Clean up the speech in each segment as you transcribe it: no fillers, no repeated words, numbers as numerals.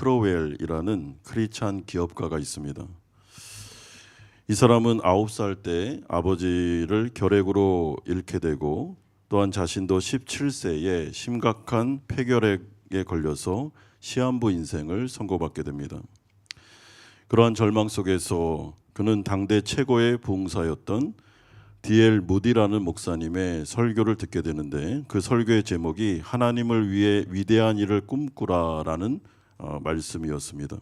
크로웰이라는 크리스찬 기업가가 있습니다. 이 사람은 9살 때 아버지를 결핵으로 잃게 되고 또한 자신도 17세에 심각한 폐결핵에 걸려서 시한부 인생을 선고받게 됩니다. 그러한 절망 속에서 그는 당대 최고의 부흥사였던 D.L. 무디라는 목사님의 설교를 듣게 되는데, 그 설교의 제목이 하나님을 위해 위대한 일을 꿈꾸라라는 말씀이었습니다.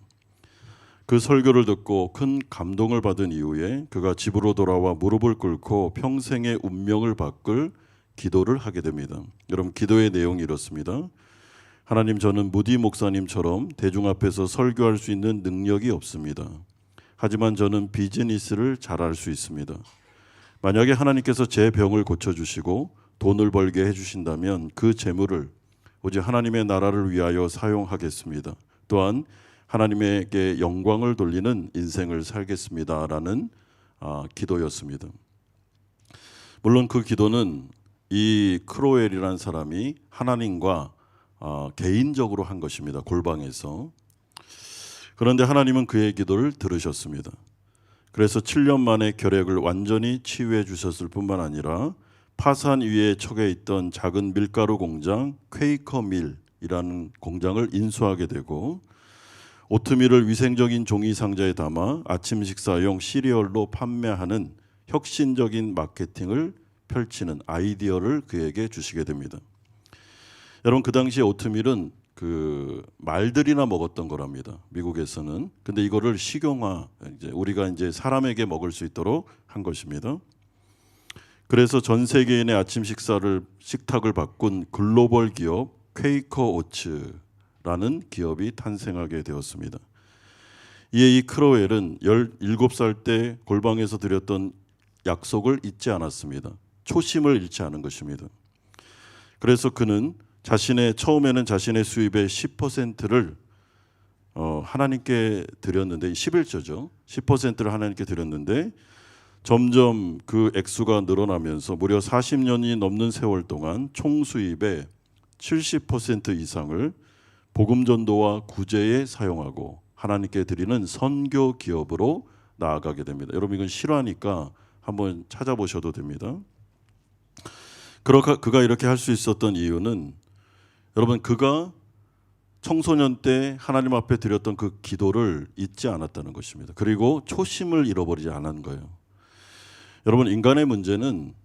그 설교를 듣고 큰 감동을 받은 이후에 그가 집으로 돌아와 무릎을 꿇고 평생의 운명을 바꿀 기도를 하게 됩니다. 여러분, 기도의 내용이 이렇습니다. 하나님, 저는 무디 목사님처럼 대중 앞에서 설교할 수 있는 능력이 없습니다. 하지만 저는 비즈니스를 잘할 수 있습니다. 만약에 하나님께서 제 병을 고쳐주시고 돈을 벌게 해주신다면 그 재물을 오직 하나님의 나라를 위하여 사용하겠습니다. 또한 하나님에게 영광을 돌리는 인생을 살겠습니다라는 기도였습니다. 물론 그 기도는 이 크로웰이라는 사람이 하나님과 개인적으로 한 것입니다. 골방에서. 그런데 하나님은 그의 기도를 들으셨습니다. 그래서 7년 만에 결핵을 완전히 치유해 주셨을 뿐만 아니라 파산 위에 처해 있던 작은 밀가루 공장 퀘이커 밀이라는 공장을 인수하게 되고, 오트밀을 위생적인 종이 상자에 담아 아침 식사용 시리얼로 판매하는 혁신적인 마케팅을 펼치는 아이디어를 그에게 주시게 됩니다. 여러분, 그 당시에 오트밀은 그 말들이나 먹었던 거랍니다. 미국에서는. 근데 이거를 식용화, 우리가 이제 사람에게 먹을 수 있도록 한 것입니다. 그래서 전 세계인의 아침 식탁을 바꾼 글로벌 기업 퀘이커 오츠라는 기업이 탄생하게 되었습니다. 이에 이 크로웰은 17살 때 골방에서 드렸던 약속을 잊지 않았습니다. 초심을 잃지 않은 것입니다. 그래서 그는 처음에는 자신의 수입의 10%를 하나님께 드렸는데, 11조죠. 10%를 하나님께 드렸는데 점점 그 액수가 늘어나면서 무려 40년이 넘는 세월 동안 총 수입의 70% 이상을 복음 전도와 구제에 사용하고 하나님께 드리는 선교 기업으로 나아가게 됩니다. 여러분, 이건 실화니까 한번 찾아보셔도 됩니다. 그가 이렇게 할 수 있었던 이유는, 여러분, 그가 청소년 때 하나님 앞에 드렸던 그 기도를 잊지 않았다는 것입니다. 그리고 초심을 잃어버리지 않은 거예요. 여러분, 인간의 문제는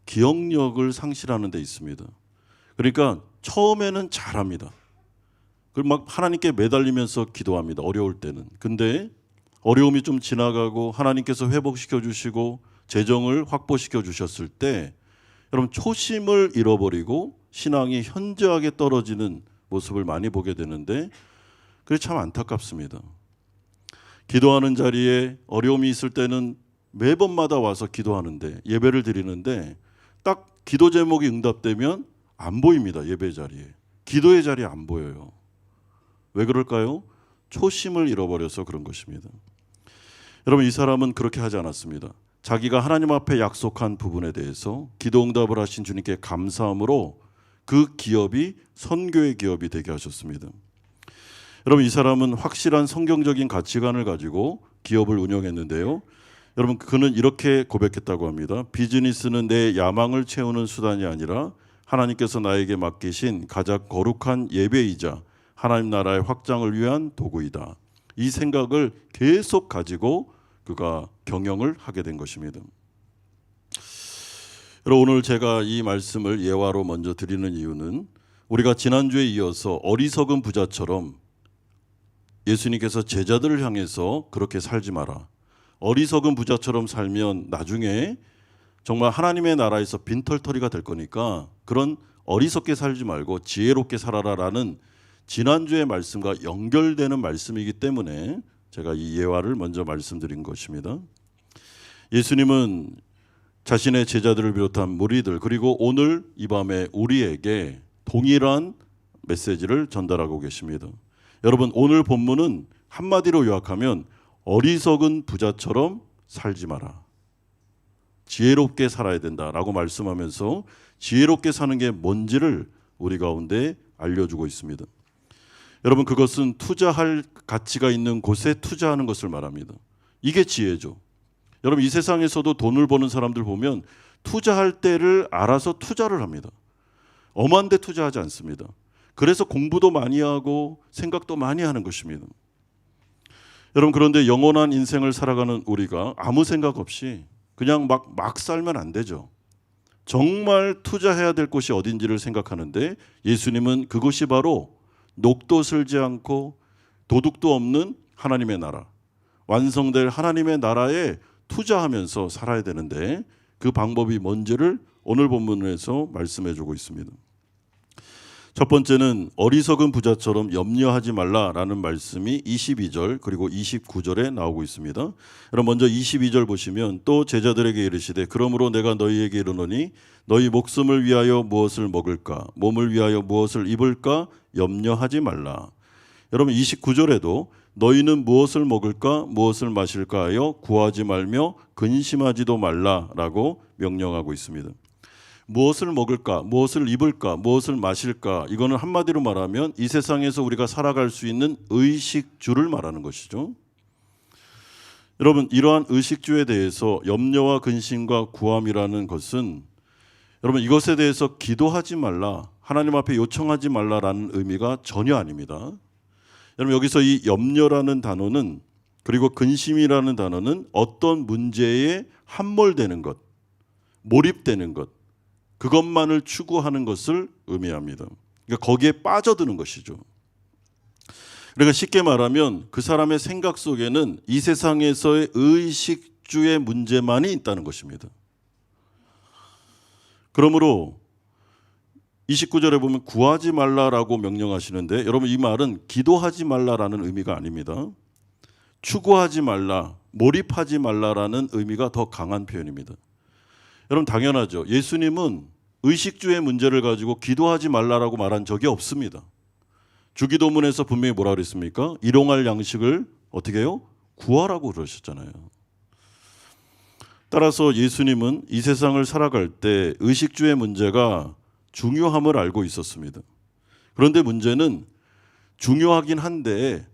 기억력을 상실하는 데 있습니다. 그러니까 처음에는 잘합니다. 그리고 막 하나님께 매달리면서 기도합니다. 어려울 때는. 근데 어려움이 좀 지나가고 하나님께서 회복시켜 주시고 재정을 확보시켜 주셨을 때 여러분, 초심을 잃어버리고 신앙이 현저하게 떨어지는 모습을 많이 보게 되는데, 그게 참 안타깝습니다. 기도하는 자리에 어려움이 있을 때는 매번마다 와서 기도하는데, 예배를 드리는데 딱 기도 제목이 응답되면 안 보입니다. 예배 자리에, 기도의 자리에 안 보여요. 왜 그럴까요? 초심을 잃어버려서 그런 것입니다. 여러분, 이 사람은 그렇게 하지 않았습니다. 자기가 하나님 앞에 약속한 부분에 대해서 기도 응답을 하신 주님께 감사함으로 그 기업이 선교의 기업이 되게 하셨습니다. 여러분, 이 사람은 확실한 성경적인 가치관을 가지고 기업을 운영했는데요. 여러분, 그는 이렇게 고백했다고 합니다. 비즈니스는 내 야망을 채우는 수단이 아니라 하나님께서 나에게 맡기신 가장 거룩한 예배이자 하나님 나라의 확장을 위한 도구이다. 이 생각을 계속 가지고 그가 경영을 하게 된 것입니다. 여러분, 오늘 제가 이 말씀을 예화로 먼저 드리는 이유는, 우리가 지난주에 이어서 어리석은 부자처럼 예수님께서 제자들을 향해서 그렇게 살지 마라, 어리석은 부자처럼 살면 나중에 정말 하나님의 나라에서 빈털터리가 될 거니까 그런 어리석게 살지 말고 지혜롭게 살아라라는 지난주의 말씀과 연결되는 말씀이기 때문에 제가 이 예화를 먼저 말씀드린 것입니다. 예수님은 자신의 제자들을 비롯한 무리들, 그리고 오늘 이 밤에 우리에게 동일한 메시지를 전달하고 계십니다. 여러분, 오늘 본문은 한마디로 요약하면 어리석은 부자처럼 살지 마라, 지혜롭게 살아야 된다라고 말씀하면서 지혜롭게 사는 게 뭔지를 우리 가운데 알려주고 있습니다. 여러분, 그것은 투자할 가치가 있는 곳에 투자하는 것을 말합니다. 이게 지혜죠. 여러분, 이 세상에서도 돈을 버는 사람들 보면 투자할 때를 알아서 투자를 합니다. 엄한 데 투자하지 않습니다. 그래서 공부도 많이 하고 생각도 많이 하는 것입니다. 여러분, 그런데 영원한 인생을 살아가는 우리가 아무 생각 없이 그냥 막 살면 안 되죠. 정말 투자해야 될 곳이 어딘지를 생각하는데 예수님은 그것이 바로 녹도 슬지 않고 도둑도 없는 하나님의 나라, 완성될 하나님의 나라에 투자하면서 살아야 되는데 그 방법이 뭔지를 오늘 본문에서 말씀해 주고 있습니다. 첫 번째는 어리석은 부자처럼 염려하지 말라라는 말씀이 22절 그리고 29절에 나오고 있습니다. 여러분, 먼저 22절 보시면 또 제자들에게 이르시되 그러므로 내가 너희에게 이르노니 너희 목숨을 위하여 무엇을 먹을까 몸을 위하여 무엇을 입을까 염려하지 말라. 여러분, 29절에도 너희는 무엇을 먹을까 무엇을 마실까 하여 구하지 말며 근심하지도 말라라고 명령하고 있습니다. 무엇을 먹을까, 무엇을 입을까, 무엇을 마실까, 이거는 한마디로 말하면 이 세상에서 우리가 살아갈 수 있는 의식주를 말하는 것이죠. 여러분, 이러한 의식주에 대해서 염려와 근심과 구함이라는 것은 여러분, 이것에 대해서 기도하지 말라, 하나님 앞에 요청하지 말라라는 의미가 전혀 아닙니다. 여러분, 여기서 이 염려라는 단어는 그리고 근심이라는 단어는 어떤 문제에 함몰되는 것, 몰입되는 것, 그것만을 추구하는 것을 의미합니다. 그러니까 거기에 빠져드는 것이죠. 그러니까 쉽게 말하면 그 사람의 생각 속에는 이 세상에서의 의식주의 문제만이 있다는 것입니다. 그러므로 29절에 보면 구하지 말라라고 명령하시는데 여러분, 이 말은 기도하지 말라라는 의미가 아닙니다. 추구하지 말라, 몰입하지 말라라는 의미가 더 강한 표현입니다. 여러분, 당연하죠. 예수님은 의식주의 문제를 가지고 기도하지 말라라고 말한 적이 없습니다. 주기도문에서 분명히 뭐라 그랬습니까? 일용할 양식을 어떻게 해요? 구하라고 그러셨잖아요. 따라서 예수님은 이 세상을 살아갈 때 의식주의 문제가 중요함을 알고 있었습니다. 그런데 문제는 중요하긴 한데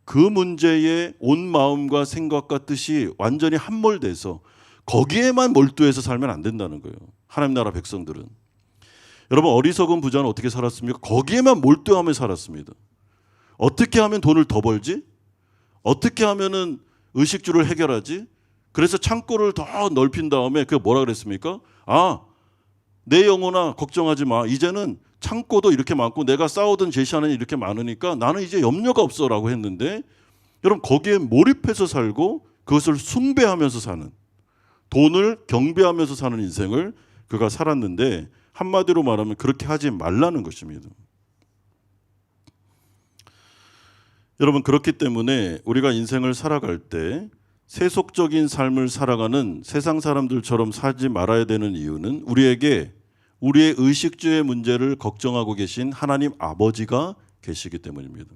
그 문제에 온 마음과 생각과 뜻이 완전히 함몰돼서 거기에만 몰두해서 살면 안 된다는 거예요. 하나님 나라 백성들은. 여러분, 어리석은 부자는 어떻게 살았습니까? 거기에만 몰두하며 살았습니다. 어떻게 하면 돈을 더 벌지? 어떻게 하면은 의식주를 해결하지? 그래서 창고를 더 넓힌 다음에 그게 뭐라 그랬습니까? 내 영혼아 걱정하지 마. 이제는 창고도 이렇게 많고 내가 쌓아둔 제시하는 이렇게 많으니까 나는 이제 염려가 없어라고 했는데 여러분, 거기에 몰입해서 살고 그것을 숭배하면서 사는, 돈을 경배하면서 사는 인생을 그가 살았는데 한마디로 말하면 그렇게 하지 말라는 것입니다. 여러분, 그렇기 때문에 우리가 인생을 살아갈 때 세속적인 삶을 살아가는 세상 사람들처럼 살지 말아야 되는 이유는 우리에게 우리의 의식주의 문제를 걱정하고 계신 하나님 아버지가 계시기 때문입니다.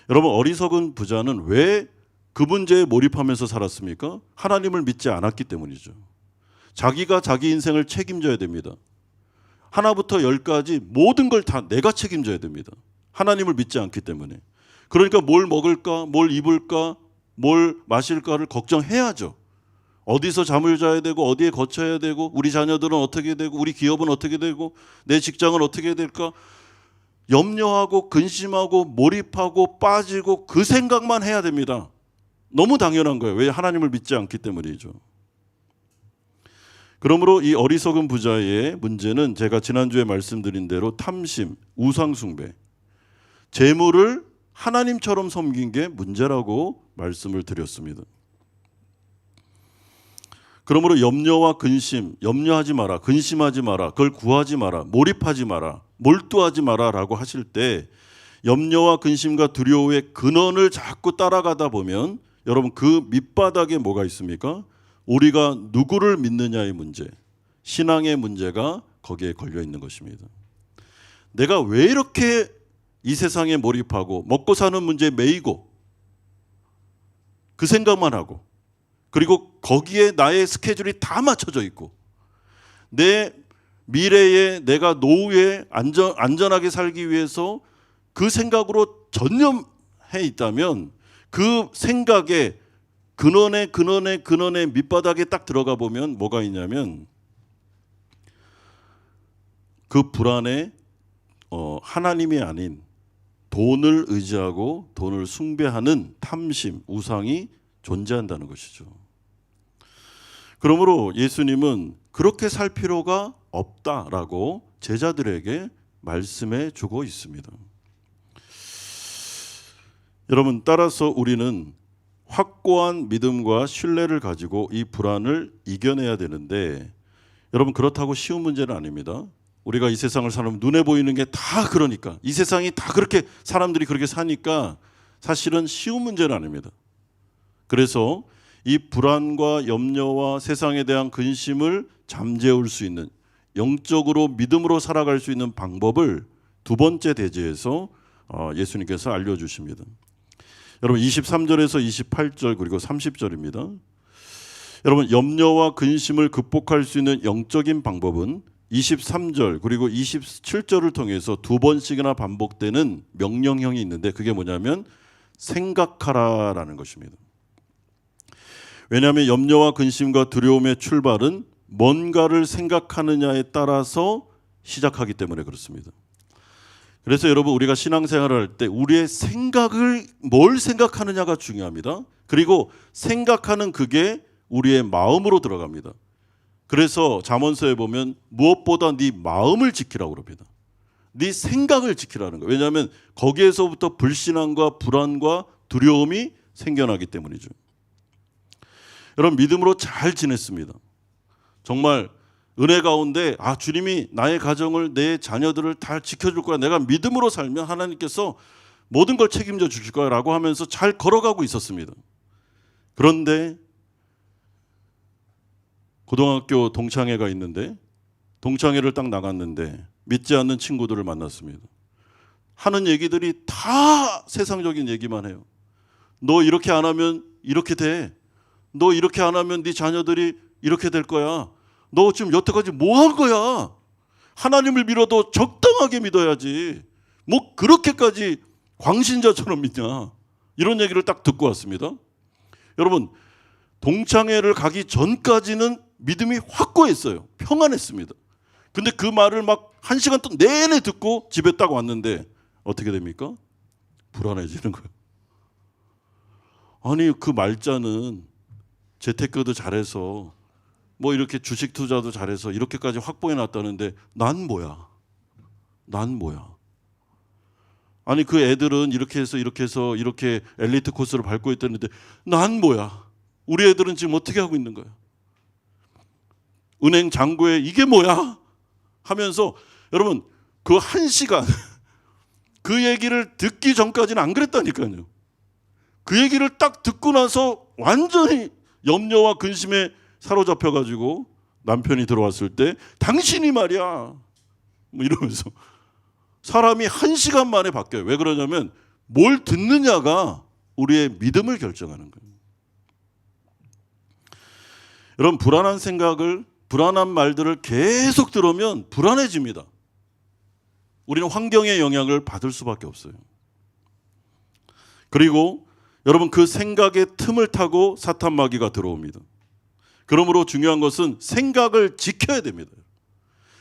여러분, 어리석은 부자는 왜 그 문제에 몰입하면서 살았습니까? 하나님을 믿지 않았기 때문이죠. 자기가 자기 인생을 책임져야 됩니다. 하나부터 10까지 모든 걸 다 내가 책임져야 됩니다. 하나님을 믿지 않기 때문에. 그러니까 뭘 먹을까, 뭘 입을까, 뭘 마실까를 걱정해야죠. 어디서 잠을 자야 되고 어디에 거쳐야 되고 우리 자녀들은 어떻게 되고 우리 기업은 어떻게 되고 내 직장은 어떻게 될까, 염려하고 근심하고 몰입하고 빠지고 그 생각만 해야 됩니다. 너무 당연한 거예요. 왜? 하나님을 믿지 않기 때문이죠. 그러므로 이 어리석은 부자의 문제는 제가 지난주에 말씀드린 대로 탐심, 우상숭배, 재물을 하나님처럼 섬긴 게 문제라고 말씀을 드렸습니다. 그러므로 염려와 근심, 염려하지 마라, 근심하지 마라, 그걸 구하지 마라, 몰입하지 마라, 몰두하지 마라 라고 하실 때 염려와 근심과 두려움의 근원을 자꾸 따라가다 보면 여러분, 그 밑바닥에 뭐가 있습니까? 우리가 누구를 믿느냐의 문제, 신앙의 문제가 거기에 걸려 있는 것입니다. 내가 왜 이렇게 이 세상에 몰입하고 먹고 사는 문제에 매이고 그 생각만 하고 그리고 거기에 나의 스케줄이 다 맞춰져 있고 내 미래에 내가 노후에 안전하게 살기 위해서 그 생각으로 전념해 있다면 그 생각에 근원의 밑바닥에 딱 들어가 보면 뭐가 있냐면 그 불안에 하나님이 아닌 돈을 의지하고 돈을 숭배하는 탐심, 우상이 존재한다는 것이죠. 그러므로 예수님은 그렇게 살 필요가 없다라고 제자들에게 말씀해 주고 있습니다. 여러분, 따라서 우리는 확고한 믿음과 신뢰를 가지고 이 불안을 이겨내야 되는데, 여러분, 그렇다고 쉬운 문제는 아닙니다. 우리가 이 세상을 살면 눈에 보이는 게 다 그러니까, 이 세상이 다 그렇게 사람들이 그렇게 사니까 사실은 쉬운 문제는 아닙니다. 그래서 이 불안과 염려와 세상에 대한 근심을 잠재울 수 있는, 영적으로 믿음으로 살아갈 수 있는 방법을 두 번째 대지에서 예수님께서 알려주십니다. 여러분, 23절에서 28절 그리고 30절입니다. 여러분, 염려와 근심을 극복할 수 있는 영적인 방법은 23절 그리고 27절을 통해서 두 번씩이나 반복되는 명령형이 있는데, 그게 뭐냐면 생각하라라는 것입니다. 왜냐하면 염려와 근심과 두려움의 출발은 뭔가를 생각하느냐에 따라서 시작하기 때문에 그렇습니다. 그래서 여러분, 우리가 신앙생활을 할 때 우리의 생각을 뭘 생각하느냐가 중요합니다. 그리고 생각하는 그게 우리의 마음으로 들어갑니다. 그래서 잠언서에 보면 무엇보다 네 마음을 지키라고 그럽니다. 네 생각을 지키라는 거예요. 왜냐하면 거기에서부터 불신앙과 불안과 두려움이 생겨나기 때문이죠. 여러분, 믿음으로 잘 지냈습니다. 정말 은혜 가운데 주님이 나의 가정을, 내 자녀들을 다 지켜줄 거야, 내가 믿음으로 살면 하나님께서 모든 걸 책임져 주실 거야 라고 하면서 잘 걸어가고 있었습니다. 그런데 고등학교 동창회가 있는데, 동창회를 딱 나갔는데 믿지 않는 친구들을 만났습니다. 하는 얘기들이 다 세상적인 얘기만 해요. 너 이렇게 안 하면 이렇게 돼. 너 이렇게 안 하면 네 자녀들이 이렇게 될 거야. 너 지금 여태까지 뭐 한 거야? 하나님을 믿어도 적당하게 믿어야지. 뭐 그렇게까지 광신자처럼 믿냐? 이런 얘기를 딱 듣고 왔습니다. 여러분, 동창회를 가기 전까지는 믿음이 확고했어요. 평안했습니다. 근데 그 말을 막 1시간 동안 내내 듣고 집에 딱 왔는데 어떻게 됩니까? 불안해지는 거예요. 아니, 그 말자는 재테크도 잘해서 뭐 이렇게 주식 투자도 잘해서 이렇게까지 확보해 놨다는데 난 뭐야? 아니, 그 애들은 이렇게 해서 이렇게 엘리트 코스를 밟고 있다는데 난 뭐야? 우리 애들은 지금 어떻게 하고 있는 거야? 은행 잔고에 이게 뭐야? 하면서 여러분, 그 1시간 그 얘기를 듣기 전까지는 안 그랬다니까요. 그 얘기를 딱 듣고 나서 완전히 염려와 근심에 사로잡혀가지고 남편이 들어왔을 때 당신이 말이야 뭐 이러면서 사람이 1시간 만에 바뀌어요. 왜 그러냐면 뭘 듣느냐가 우리의 믿음을 결정하는 거예요. 여러분, 불안한 생각을, 불안한 말들을 계속 들으면 불안해집니다. 우리는 환경의 영향을 받을 수밖에 없어요. 그리고 여러분, 그 생각의 틈을 타고 사탄 마귀가 들어옵니다. 그러므로 중요한 것은 생각을 지켜야 됩니다.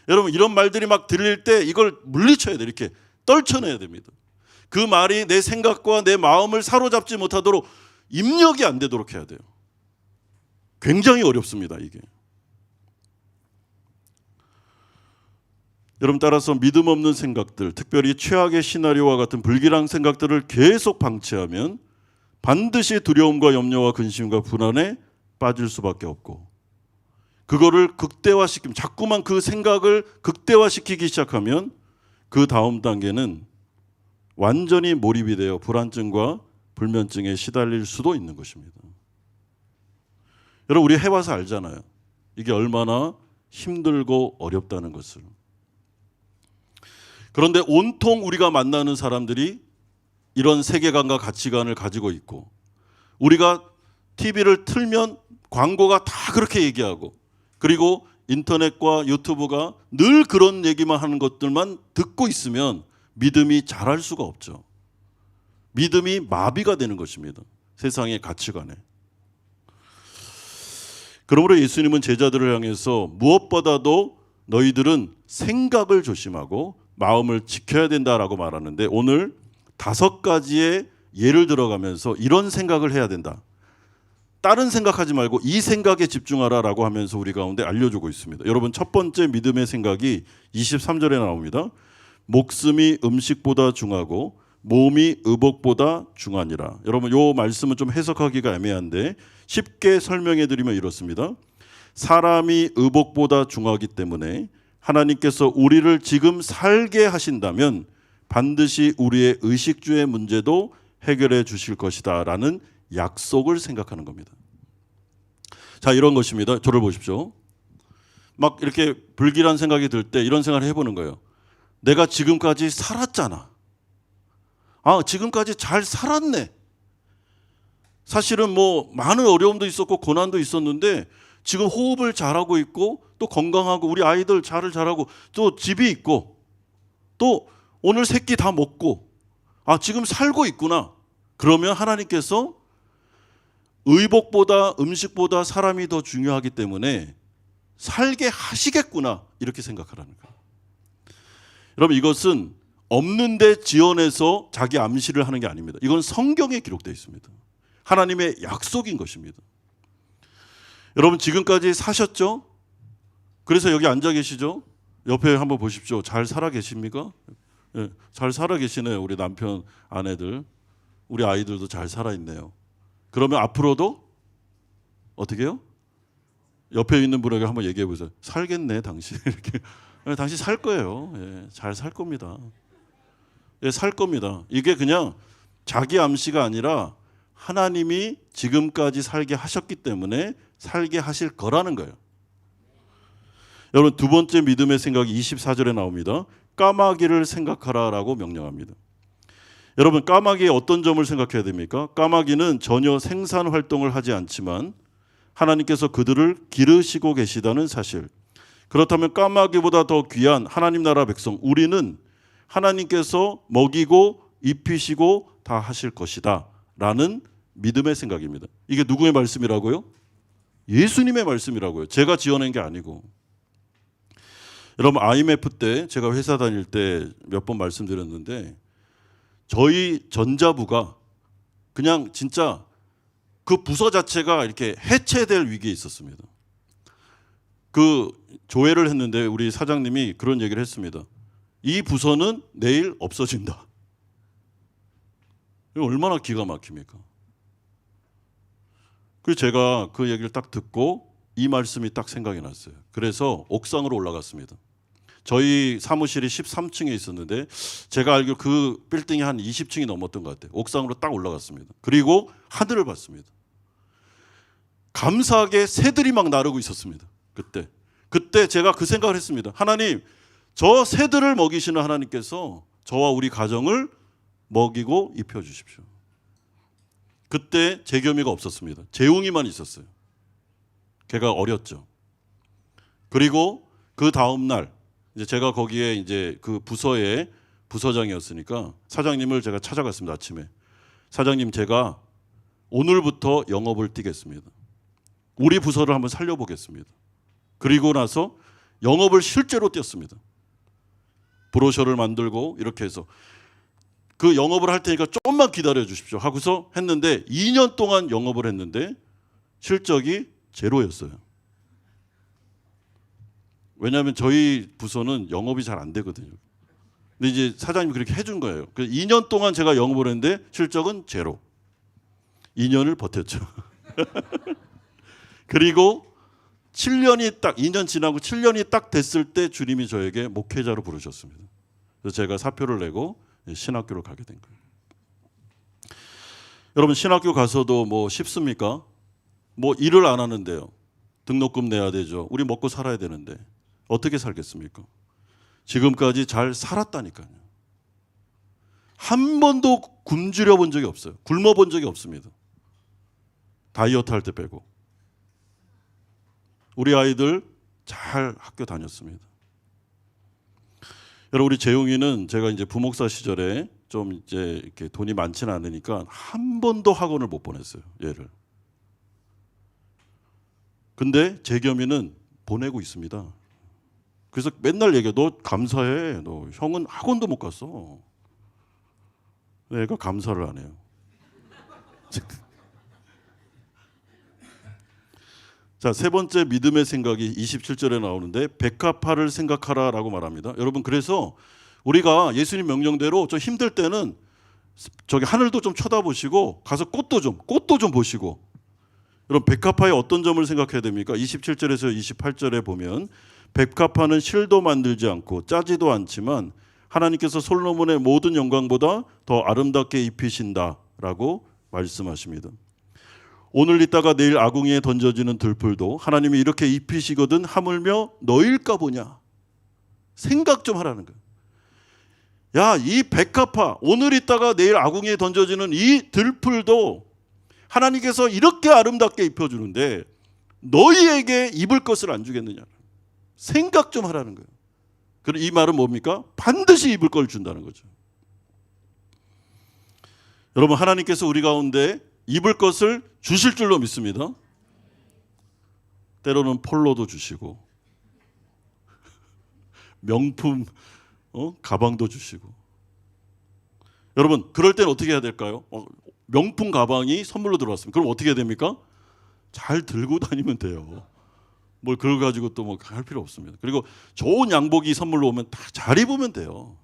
여러분, 이런 말들이 막 들릴 때 이걸 물리쳐야 돼요. 이렇게 떨쳐내야 됩니다. 그 말이 내 생각과 내 마음을 사로잡지 못하도록 입력이 안 되도록 해야 돼요. 굉장히 어렵습니다, 이게. 여러분, 따라서 믿음 없는 생각들, 특별히 최악의 시나리오와 같은 불길한 생각들을 계속 방치하면 반드시 두려움과 염려와 근심과 불안에 빠질 수밖에 없고, 그거를 극대화시키면, 자꾸만 그 생각을 극대화시키기 시작하면 그 다음 단계는 완전히 몰입이 되어 불안증과 불면증에 시달릴 수도 있는 것입니다. 여러분, 우리 해봐서 알잖아요. 이게 얼마나 힘들고 어렵다는 것을. 그런데 온통 우리가 만나는 사람들이 이런 세계관과 가치관을 가지고 있고, 우리가 TV를 틀면 광고가 다 그렇게 얘기하고, 그리고 인터넷과 유튜브가 늘 그런 얘기만 하는 것들만 듣고 있으면 믿음이 자랄 수가 없죠. 믿음이 마비가 되는 것입니다. 세상의 가치관에. 그러므로 예수님은 제자들을 향해서 무엇보다도 너희들은 생각을 조심하고 마음을 지켜야 된다라고 말하는데, 오늘 5가지의 예를 들어가면서 이런 생각을 해야 된다, 다른 생각하지 말고 이 생각에 집중하라라고 하면서 우리 가운데 알려주고 있습니다. 여러분, 첫 번째 믿음의 생각이 23절에 나옵니다. 목숨이 음식보다 중하고 몸이 의복보다 중하니라. 여러분, 이 말씀은 좀 해석하기가 애매한데 쉽게 설명해 드리면 이렇습니다. 사람이 의복보다 중하기 때문에 하나님께서 우리를 지금 살게 하신다면 반드시 우리의 의식주의 문제도 해결해 주실 것이다 라는 약속을 생각하는 겁니다. 자, 이런 것입니다. 저를 보십시오. 막 이렇게 불길한 생각이 들 때 이런 생각을 해보는 거예요. 내가 지금까지 살았잖아. 지금까지 잘 살았네. 사실은 뭐 많은 어려움도 있었고 고난도 있었는데 지금 호흡을 잘하고 있고 또 건강하고 우리 아이들 잘하고 또 집이 있고 또 오늘 3끼 다 먹고 지금 살고 있구나. 그러면 하나님께서 의복보다 음식보다 사람이 더 중요하기 때문에 살게 하시겠구나, 이렇게 생각하라는 거예요. 여러분, 이것은 없는데 지어내서 자기 암시를 하는 게 아닙니다. 이건 성경에 기록되어 있습니다. 하나님의 약속인 것입니다. 여러분, 지금까지 사셨죠? 그래서 여기 앉아 계시죠? 옆에 한번 보십시오. 잘 살아 계십니까? 네, 잘 살아 계시네요. 우리 남편, 아내들, 우리 아이들도 잘 살아 있네요. 그러면 앞으로도 어떻게 해요? 옆에 있는 분에게 한번 얘기해 보세요. 살겠네, 당신. 이렇게. 당신 살 거예요. 잘 살 겁니다. 살 겁니다. 이게 그냥 자기 암시가 아니라 하나님이 지금까지 살게 하셨기 때문에 살게 하실 거라는 거예요. 여러분, 두 번째 믿음의 생각이 24절에 나옵니다. 까마귀를 생각하라라고 명령합니다. 여러분, 까마귀의 어떤 점을 생각해야 됩니까? 까마귀는 전혀 생산 활동을 하지 않지만 하나님께서 그들을 기르시고 계시다는 사실. 그렇다면 까마귀보다 더 귀한 하나님 나라 백성, 우리는 하나님께서 먹이고 입히시고 다 하실 것이다 라는 믿음의 생각입니다. 이게 누구의 말씀이라고요? 예수님의 말씀이라고요. 제가 지어낸 게 아니고. 여러분, IMF 때 제가 회사 다닐 때 몇 번 말씀드렸는데 저희 전자부가 그냥 진짜 그 부서 자체가 이렇게 해체될 위기에 있었습니다. 그 조회를 했는데 우리 사장님이 그런 얘기를 했습니다. 이 부서는 내일 없어진다. 이거 얼마나 기가 막힙니까? 그래서 제가 그 얘기를 딱 듣고 이 말씀이 딱 생각이 났어요. 그래서 옥상으로 올라갔습니다. 저희 사무실이 13층에 있었는데 제가 알기로 그 빌딩이 한 20층이 넘었던 것 같아요. 옥상으로 딱 올라갔습니다. 그리고 하늘을 봤습니다. 감사하게 새들이 막 나르고 있었습니다. 그때 제가 그 생각을 했습니다. 하나님, 저 새들을 먹이시는 하나님께서 저와 우리 가정을 먹이고 입혀주십시오. 그때 재겸이가 없었습니다. 재웅이만 있었어요. 걔가 어렸죠. 그리고 그 다음 날 이제 제가 거기에 이제 그 부서의 부서장이었으니까 사장님을 제가 찾아갔습니다. 아침에. 사장님, 제가 오늘부터 영업을 뛰겠습니다. 우리 부서를 한번 살려보겠습니다. 그리고 나서 영업을 실제로 뛰었습니다. 브로셔를 만들고 이렇게 해서 그 영업을 할 테니까 조금만 기다려 주십시오 하고서 했는데 2년 동안 영업을 했는데 실적이 제로였어요. 왜냐하면 저희 부서는 영업이 잘 안 되거든요. 근데 이제 사장님이 그렇게 해준 거예요. 그래서 2년 동안 제가 영업을 했는데 실적은 제로. 2년을 버텼죠. 그리고 7년이 딱 2년 지나고 7년이 딱 됐을 때 주님이 저에게 목회자로 부르셨습니다. 그래서 제가 사표를 내고 신학교를 가게 된 거예요. 여러분, 신학교 가서도 뭐 쉽습니까? 뭐 일을 안 하는데요. 등록금 내야 되죠. 우리 먹고 살아야 되는데 어떻게 살겠습니까? 지금까지 잘 살았다니까요. 한 번도 굶주려 본 적이 없어요. 굶어 본 적이 없습니다. 다이어트 할 때 빼고. 우리 아이들 잘 학교 다녔습니다. 여러분, 우리 재웅이는 제가 이제 부목사 시절에 좀 이제 이렇게 돈이 많지는 않으니까 한 번도 학원을 못 보냈어요, 얘를. 근데 재겸이는 보내고 있습니다. 그래서 맨날 얘기해. 너 감사해. 너 형은 학원도 못 갔어. 내가 감사를 안 해요. 자, 세 번째 믿음의 생각이 27절에 나오는데 백합화를 생각하라라고 말합니다. 여러분, 그래서 우리가 예수님 명령대로 좀 힘들 때는 저기 하늘도 좀 쳐다보시고 가서 꽃도 좀 보시고. 여러분, 백합화의 어떤 점을 생각해야 됩니까? 27절에서 28절에 보면 백합화는 실도 만들지 않고 짜지도 않지만 하나님께서 솔로몬의 모든 영광보다 더 아름답게 입히신다라고 말씀하십니다. 오늘 있다가 내일 아궁이에 던져지는 들풀도 하나님이 이렇게 입히시거든 하물며 너일까 보냐. 생각 좀 하라는 거예요. 야, 이 백합화, 오늘 있다가 내일 아궁이에 던져지는 이 들풀도 하나님께서 이렇게 아름답게 입혀주는데 너희에게 입을 것을 안 주겠느냐. 생각 좀 하라는 거예요. 그럼 이 말은 뭡니까? 반드시 입을 걸 준다는 거죠. 여러분, 하나님께서 우리 가운데 입을 것을 주실 줄로 믿습니다. 때로는 폴로도 주시고 명품 가방도 주시고. 여러분, 그럴 때는 어떻게 해야 될까요? 명품 가방이 선물로 들어왔습니다. 그럼 어떻게 해야 됩니까? 잘 들고 다니면 돼요. 뭘 그걸 가지고 또 뭐 할 필요 없습니다. 그리고 좋은 양복이 선물로 오면 다 잘 입으면 돼요.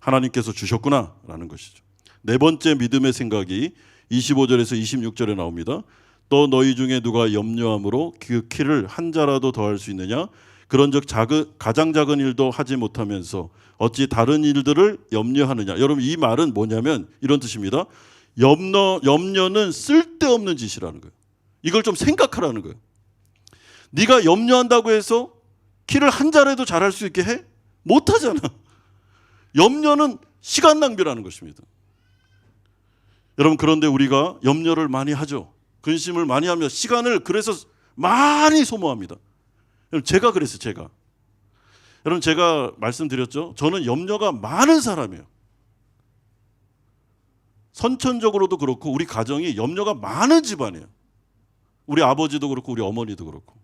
하나님께서 주셨구나라는 것이죠. 네 번째 믿음의 생각이 25절에서 26절에 나옵니다. 또 너희 중에 누가 염려함으로 그 키를 한 자라도 더할 수 있느냐? 그런즉 가장 작은 일도 하지 못하면서 어찌 다른 일들을 염려하느냐? 여러분, 이 말은 뭐냐면 이런 뜻입니다. 염려는 쓸데없는 짓이라는 거예요. 이걸 좀 생각하라는 거예요. 네가 염려한다고 해서 키를 한 자라도 잘할 수 있게 해? 못하잖아. 염려는 시간 낭비라는 것입니다. 여러분, 그런데 우리가 염려를 많이 하죠. 근심을 많이 하며 시간을 그래서 많이 소모합니다. 제가 그랬어요. 여러분, 제가 말씀드렸죠. 저는 염려가 많은 사람이에요. 선천적으로도 그렇고 우리 가정이 염려가 많은 집안이에요. 우리 아버지도 그렇고 우리 어머니도 그렇고.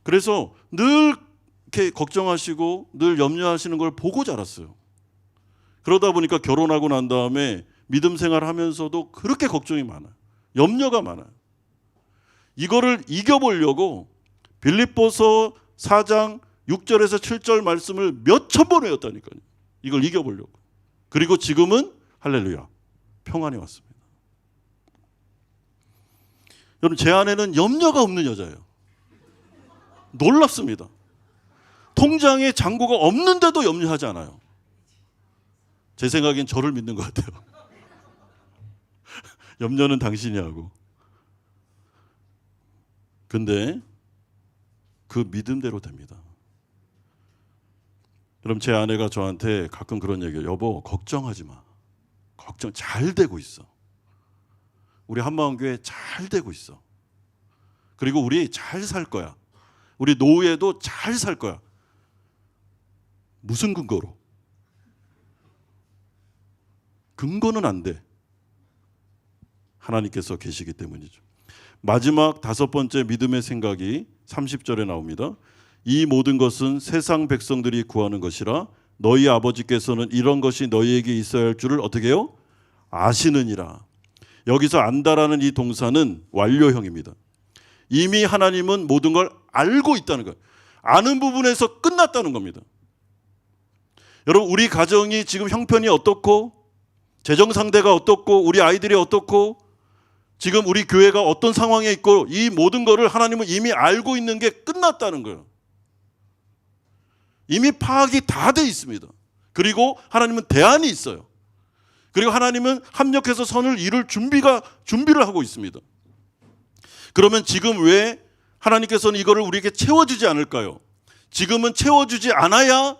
그래서 늘 이렇게 걱정하시고 늘 염려하시는 걸 보고 자랐어요. 그러다 보니까 결혼하고 난 다음에 믿음 생활하면서도 그렇게 걱정이 많아요. 염려가 많아요. 이거를 이겨보려고 빌립보서 4장 6절에서 7절 말씀을 몇천 번 외웠다니까요. 이걸 이겨보려고. 그리고 지금은 할렐루야, 평안이 왔습니다. 여러분, 제 아내는 염려가 없는 여자예요. 놀랍습니다. 통장에 잔고가 없는데도 염려하지 않아요. 제 생각엔 저를 믿는 것 같아요. 염려는 당신이 하고. 근데 그 믿음대로 됩니다. 그럼 제 아내가 저한테 가끔 그런 얘기해요. 여보, 걱정하지 마. 걱정 잘 되고 있어. 우리 한마음교회 잘 되고 있어. 그리고 우리 잘 살 거야. 우리 노후에도 잘 살 거야. 무슨 근거로? 근거는 안 돼. 하나님께서 계시기 때문이죠. 마지막 다섯 번째 믿음의 생각이 30절에 나옵니다. 이 모든 것은 세상 백성들이 구하는 것이라 너희 아버지께서는 이런 것이 너희에게 있어야 할 줄을 어떻게 해요? 아시느니라. 여기서 안다라는 이 동사는 완료형입니다. 이미 하나님은 모든 걸 알고 있다는 거예요. 아는 부분에서 끝났다는 겁니다. 여러분, 우리 가정이 지금 형편이 어떻고 재정 상태가 어떻고 우리 아이들이 어떻고 지금 우리 교회가 어떤 상황에 있고 이 모든 거를 하나님은 이미 알고 있는 게 끝났다는 거예요. 이미 파악이 다 돼 있습니다. 그리고 하나님은 대안이 있어요. 그리고 하나님은 합력해서 선을 이룰 준비를 하고 있습니다. 그러면 지금 왜 하나님께서는 이거를 우리에게 채워주지 않을까요? 지금은 채워주지 않아야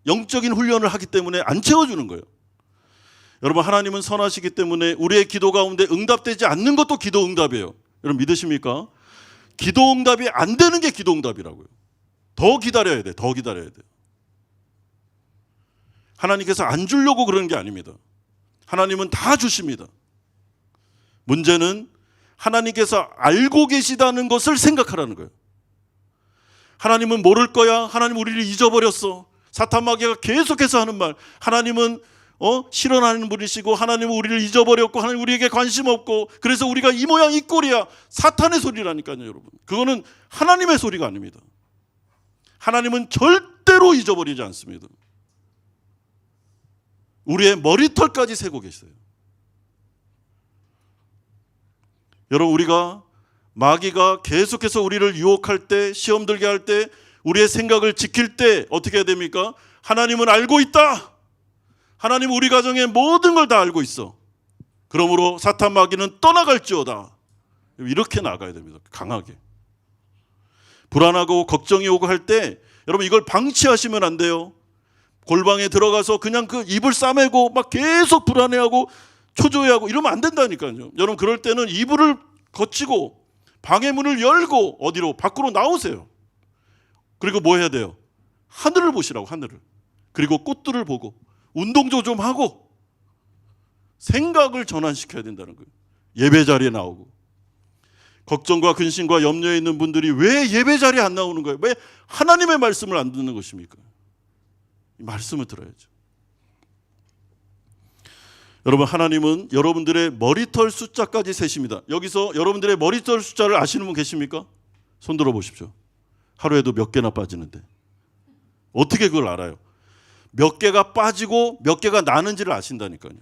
영적인 훈련을 하기 때문에 안 채워주는 거예요. 여러분, 하나님은 선하시기 때문에 우리의 기도 가운데 응답되지 않는 것도 기도 응답이에요. 여러분, 믿으십니까? 기도 응답이 안 되는 게 기도 응답이라고요. 더 기다려야 돼. 더 기다려야 돼. 하나님께서 안 주려고 그러는 게 아닙니다. 하나님은 다 주십니다. 문제는 하나님께서 알고 계시다는 것을 생각하라는 거예요. 하나님은 모를 거야. 하나님 우리를 잊어버렸어. 사탄 마귀가 계속해서 하는 말. 하나님은 실현하는 분이시고, 하나님은 우리를 잊어버렸고, 하나님 우리에게 관심 없고, 그래서 우리가 이 모양 이 꼴이야. 사탄의 소리라니까요, 여러분. 그거는 하나님의 소리가 아닙니다. 하나님은 절대로 잊어버리지 않습니다. 우리의 머리털까지 세고 계세요. 여러분, 우리가 마귀가 계속해서 우리를 유혹할 때, 시험 들게 할 때, 우리의 생각을 지킬 때 어떻게 해야 됩니까? 하나님은 알고 있다. 하나님은 우리 가정의 모든 걸 다 알고 있어. 그러므로 사탄 마귀는 떠나갈지어다. 이렇게 나가야 됩니다. 강하게. 불안하고 걱정이 오고 할 때 여러분, 이걸 방치하시면 안 돼요. 골방에 들어가서 그냥 그 입을 싸매고 막 계속 불안해하고 초조해하고 이러면 안 된다니까요. 여러분, 그럴 때는 이불을 거치고 방의 문을 열고 어디로? 밖으로 나오세요. 그리고 뭐 해야 돼요? 하늘을 보시라고, 하늘을. 그리고 꽃들을 보고 운동도 좀 하고 생각을 전환시켜야 된다는 거예요. 예배 자리에 나오고. 걱정과 근심과 염려에 있는 분들이 왜 예배 자리에 안 나오는 거예요? 왜 하나님의 말씀을 안 듣는 것입니까? 이 말씀을 들어야죠. 여러분, 하나님은 여러분들의 머리털 숫자까지 세십니다. 여기서 여러분들의 머리털 숫자를 아시는 분 계십니까? 손 들어 보십시오. 하루에도 몇 개나 빠지는데 어떻게 그걸 알아요? 몇 개가 빠지고 몇 개가 나는지를 아신다니까요.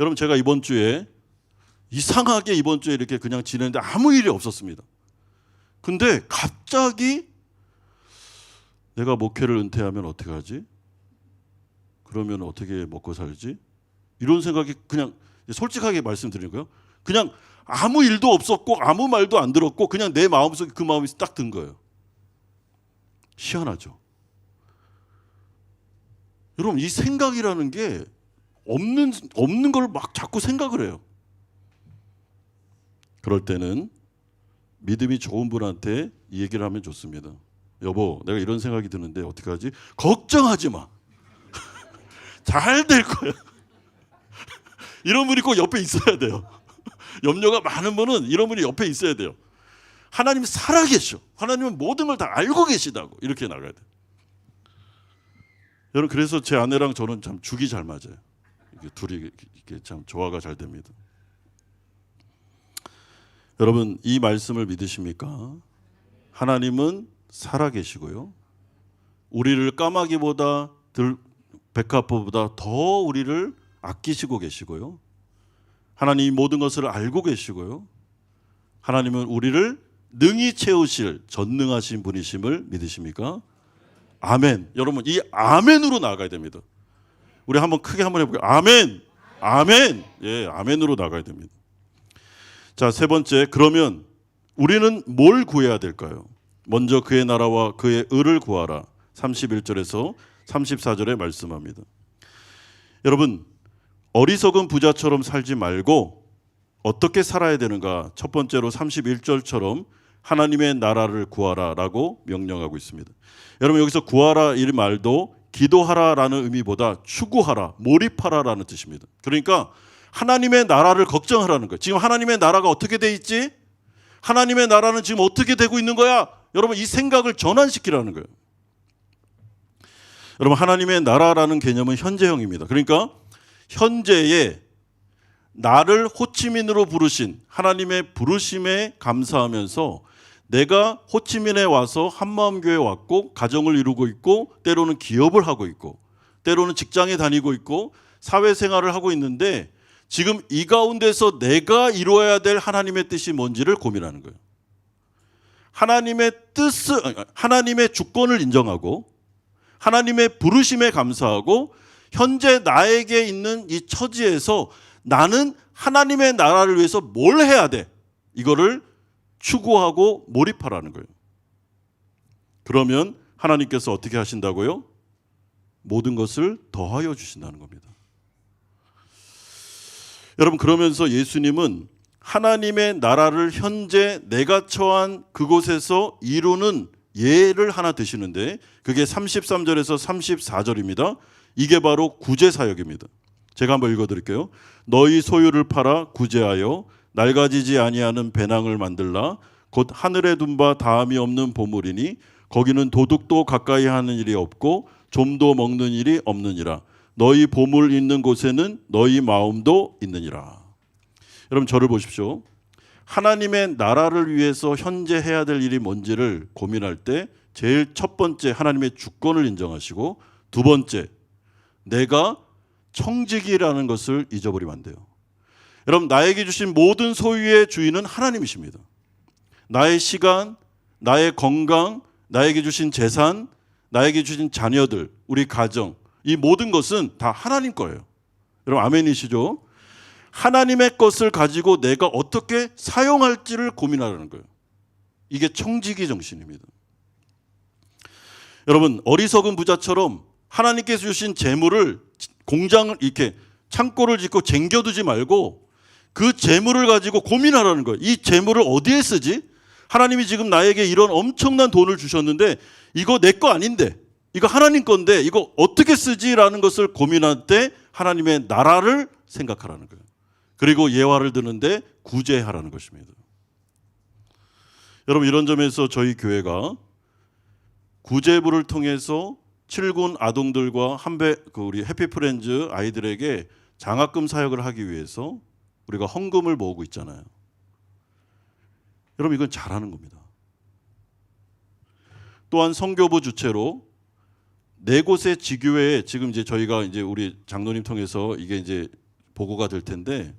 여러분, 제가 이번 주에 이상하게 이렇게 그냥 지냈는데 아무 일이 없었습니다. 근데 갑자기 내가 목회를 은퇴하면 어떻게 하지? 그러면 어떻게 먹고 살지? 이런 생각이, 그냥 솔직하게 말씀드리는 거예요. 그냥 아무 일도 없었고 아무 말도 안 들었고 그냥 내 마음속에 그 마음이 딱 든 거예요. 희한하죠. 여러분, 이 생각이라는 게 없는 걸 막 자꾸 생각을 해요. 그럴 때는 믿음이 좋은 분한테 이 얘기를 하면 좋습니다. 여보, 내가 이런 생각이 드는데 어떻게 하지? 걱정하지 마. 잘 될 거야. 이런 분이 꼭 옆에 있어야 돼요. 염려가 많은 분은 이런 분이 옆에 있어야 돼요. 하나님이 살아계셔. 하나님은 모든 걸 다 알고 계시다고. 이렇게 나가야 돼요. 여러분, 그래서 제 아내랑 저는 참 죽이 잘 맞아요. 둘이 이게 참 조화가 잘 됩니다. 여러분, 이 말씀을 믿으십니까? 하나님은 살아계시고요. 우리를 까마귀보다 백합보다 더 우리를 아끼시고 계시고요. 하나님이 모든 것을 알고 계시고요. 하나님은 우리를 능히 채우실 전능하신 분이심을 믿으십니까? 아멘. 여러분, 이 아멘으로 나가야 됩니다. 우리 크게 한번 해볼게요. 아멘. 아멘. 예, 아멘으로 나가야 됩니다. 자, 세 번째, 그러면 우리는 뭘 구해야 될까요? 먼저 그의 나라와 그의 의를 구하라. 31절에서 34절에 말씀합니다. 여러분, 어리석은 부자처럼 살지 말고 어떻게 살아야 되는가? 첫 번째로 31절처럼 하나님의 나라를 구하라라고 명령하고 있습니다. 여러분, 여기서 구하라 이 말도 기도하라라는 의미보다 추구하라, 몰입하라라는 뜻입니다. 그러니까 하나님의 나라를 걱정하라는 거예요. 지금 하나님의 나라가 어떻게 돼 있지? 하나님의 나라는 지금 어떻게 되고 있는 거야? 여러분, 이 생각을 전환시키라는 거예요. 여러분, 하나님의 나라라는 개념은 현재형입니다. 그러니까 현재에 나를 호치민으로 부르신 하나님의 부르심에 감사하면서 내가 호치민에 와서 한마음교회에 왔고 가정을 이루고 있고 때로는 기업을 하고 있고 때로는 직장에 다니고 있고 사회생활을 하고 있는데 지금 이 가운데서 내가 이루어야 될 하나님의 뜻이 뭔지를 고민하는 거예요. 하나님의 주권을 인정하고 하나님의 부르심에 감사하고 현재 나에게 있는 이 처지에서 나는 하나님의 나라를 위해서 뭘 해야 돼? 이거를 추구하고 몰입하라는 거예요. 그러면 하나님께서 어떻게 하신다고요? 모든 것을 더하여 주신다는 겁니다. 여러분, 그러면서 예수님은 하나님의 나라를 현재 내가 처한 그곳에서 이루는 예를 하나 드시는데 그게 33절에서 34절입니다. 이게 바로 구제 사역입니다. 제가 한번 읽어드릴게요. 너희 소유를 팔아 구제하여 낡아지지 아니하는 배낭을 만들라. 곧 하늘에 둔 바 다함이 없는 보물이니 거기는 도둑도 가까이 하는 일이 없고 좀도 먹는 일이 없느니라. 너희 보물 있는 곳에는 너희 마음도 있느니라. 여러분 저를 보십시오. 하나님의 나라를 위해서 현재 해야 될 일이 뭔지를 고민할 때 제일 첫 번째 하나님의 주권을 인정하시고, 두 번째 내가 청지기라는 것을 잊어버리면 안 돼요. 여러분 나에게 주신 모든 소유의 주인은 하나님이십니다. 나의 시간, 나의 건강, 나에게 주신 재산, 나에게 주신 자녀들, 우리 가정, 이 모든 것은 다 하나님 거예요. 여러분 아멘이시죠? 하나님의 것을 가지고 내가 어떻게 사용할지를 고민하라는 거예요. 이게 청지기 정신입니다. 여러분 어리석은 부자처럼 하나님께서 주신 재물을, 공장을 이렇게 창고를 짓고 쟁겨두지 말고 그 재물을 가지고 고민하라는 거예요. 이 재물을 어디에 쓰지? 하나님이 지금 나에게 이런 엄청난 돈을 주셨는데 이거 내 거 아닌데, 이거 하나님 건데 이거 어떻게 쓰지라는 것을 고민할 때 하나님의 나라를 생각하라는 거예요. 그리고 예화를 드는데 구제하라는 것입니다. 여러분 이런 점에서 저희 교회가 구제부를 통해서 7군 아동들과 우리 해피프렌즈 아이들에게 장학금 사역을 하기 위해서 우리가 헌금을 모으고 있잖아요. 여러분 이건 잘하는 겁니다. 또한 선교부 주체로 4곳의 지교회에 지금 이제 저희가 이제 우리 장로님 통해서 이게 이제 보고가 될 텐데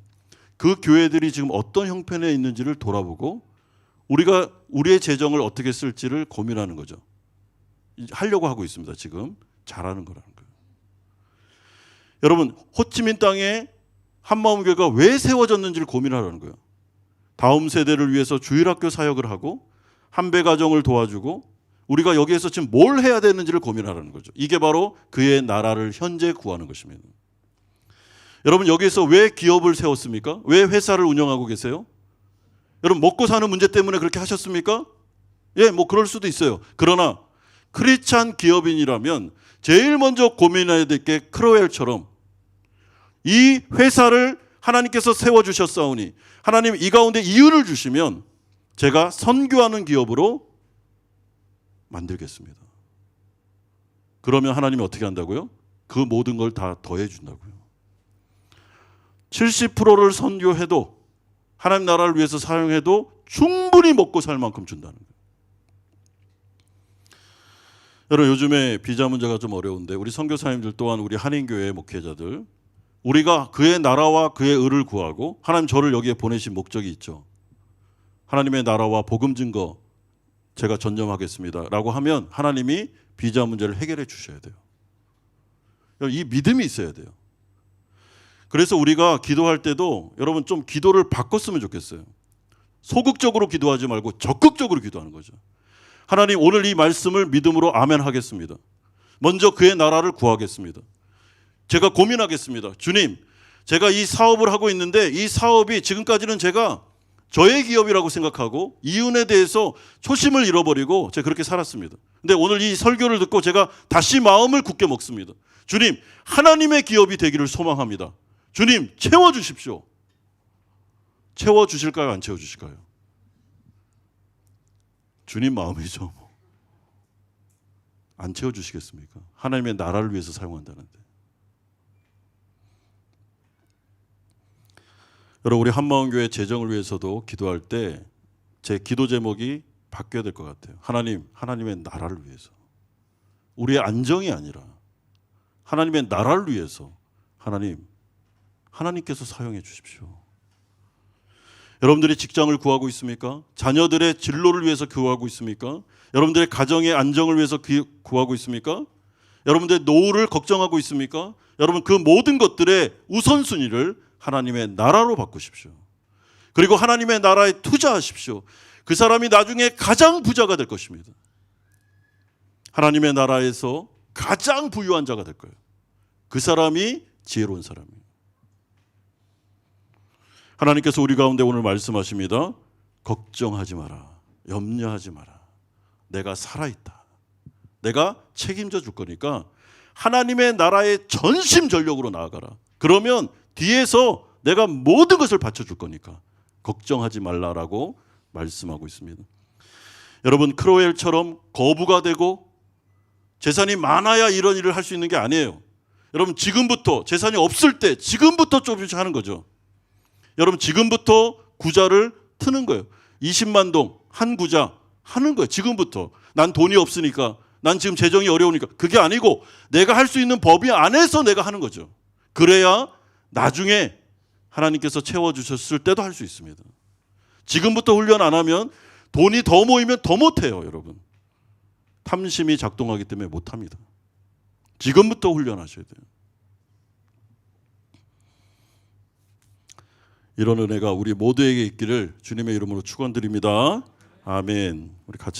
그 교회들이 지금 어떤 형편에 있는지를 돌아보고 우리가 우리의 재정을 어떻게 쓸지를 고민하는 거죠. 하려고 하고 있습니다. 지금 잘하는 거라는 거예요. 여러분 호치민 땅에 한마음교회가 왜 세워졌는지를 고민하라는 거예요. 다음 세대를 위해서 주일학교 사역을 하고 한배 가정을 도와주고 우리가 여기에서 지금 뭘 해야 되는지를 고민하라는 거죠. 이게 바로 그의 나라를 현재 구하는 것입니다. 여러분 여기에서 왜 기업을 세웠습니까? 왜 회사를 운영하고 계세요? 여러분 먹고 사는 문제 때문에 그렇게 하셨습니까? 예, 뭐 그럴 수도 있어요. 그러나 크리스찬 기업인이라면 제일 먼저 고민해야 될 게 크로웰처럼 이 회사를 하나님께서 세워주셨사오니 하나님 이 가운데 이유를 주시면 제가 선교하는 기업으로 만들겠습니다. 그러면 하나님이 어떻게 한다고요? 그 모든 걸 다 더해 준다고요. 70%를 선교해도 하나님 나라를 위해서 사용해도 충분히 먹고 살 만큼 준다는 거예요. 여러분 요즘에 비자 문제가 좀 어려운데 우리 선교사님들 또한 우리 한인교회 목회자들 우리가 그의 나라와 그의 의를 구하고 하나님 저를 여기에 보내신 목적이 있죠. 하나님의 나라와 복음 증거 제가 전념하겠습니다 라고 하면 하나님이 비자 문제를 해결해 주셔야 돼요. 이 믿음이 있어야 돼요. 그래서 우리가 기도할 때도 여러분 좀 기도를 바꿨으면 좋겠어요. 소극적으로 기도하지 말고 적극적으로 기도하는 거죠. 하나님 오늘 이 말씀을 믿음으로 아멘 하겠습니다. 먼저 그의 나라를 구하겠습니다. 제가 고민하겠습니다. 주님, 제가 이 사업을 하고 있는데 이 사업이 지금까지는 제가 저의 기업이라고 생각하고 이윤에 대해서 초심을 잃어버리고 제가 그렇게 살았습니다. 근데 오늘 이 설교를 듣고 제가 다시 마음을 굳게 먹습니다. 주님, 하나님의 기업이 되기를 소망합니다. 주님, 채워주십시오. 채워주실까요? 안 채워주실까요? 주님 마음이죠. 안 채워주시겠습니까? 하나님의 나라를 위해서 사용한다는데. 여러분 우리 한마음교회 재정을 위해서도 기도할 때 제 기도 제목이 바뀌어야 될 것 같아요. 하나님, 하나님의 나라를 위해서. 우리의 안정이 아니라 하나님의 나라를 위해서 하나님, 하나님께서 사용해 주십시오. 여러분들이 직장을 구하고 있습니까? 자녀들의 진로를 위해서 구하고 있습니까? 여러분들의 가정의 안정을 위해서 구하고 있습니까? 여러분들의 노후를 걱정하고 있습니까? 여러분 그 모든 것들의 우선순위를 하나님의 나라로 바꾸십시오. 그리고 하나님의 나라에 투자하십시오. 그 사람이 나중에 가장 부자가 될 것입니다. 하나님의 나라에서 가장 부유한 자가 될 거예요. 그 사람이 지혜로운 사람이에요. 하나님께서 우리 가운데 오늘 말씀하십니다. 걱정하지 마라. 염려하지 마라. 내가 살아있다. 내가 책임져 줄 거니까 하나님의 나라에 전심전력으로 나아가라. 그러면 뒤에서 내가 모든 것을 바쳐줄 거니까 걱정하지 말라라고 말씀하고 있습니다. 여러분, 크로웰처럼 거부가 되고 재산이 많아야 이런 일을 할 수 있는 게 아니에요. 여러분, 지금부터 재산이 없을 때 지금부터 조금씩 하는 거죠. 여러분, 지금부터 구자를 트는 거예요. 20만 동 한 구자 하는 거예요. 지금부터. 난 돈이 없으니까, 난 지금 재정이 어려우니까. 그게 아니고 내가 할 수 있는 범위 안에서 내가 하는 거죠. 그래야 나중에 하나님께서 채워주셨을 때도 할 수 있습니다. 지금부터 훈련 안 하면 돈이 더 모이면 더 못해요. 여러분, 탐심이 작동하기 때문에 못합니다. 지금부터 훈련하셔야 돼요. 이런 은혜가 우리 모두에게 있기를 주님의 이름으로 축원드립니다. 아멘. 우리 같이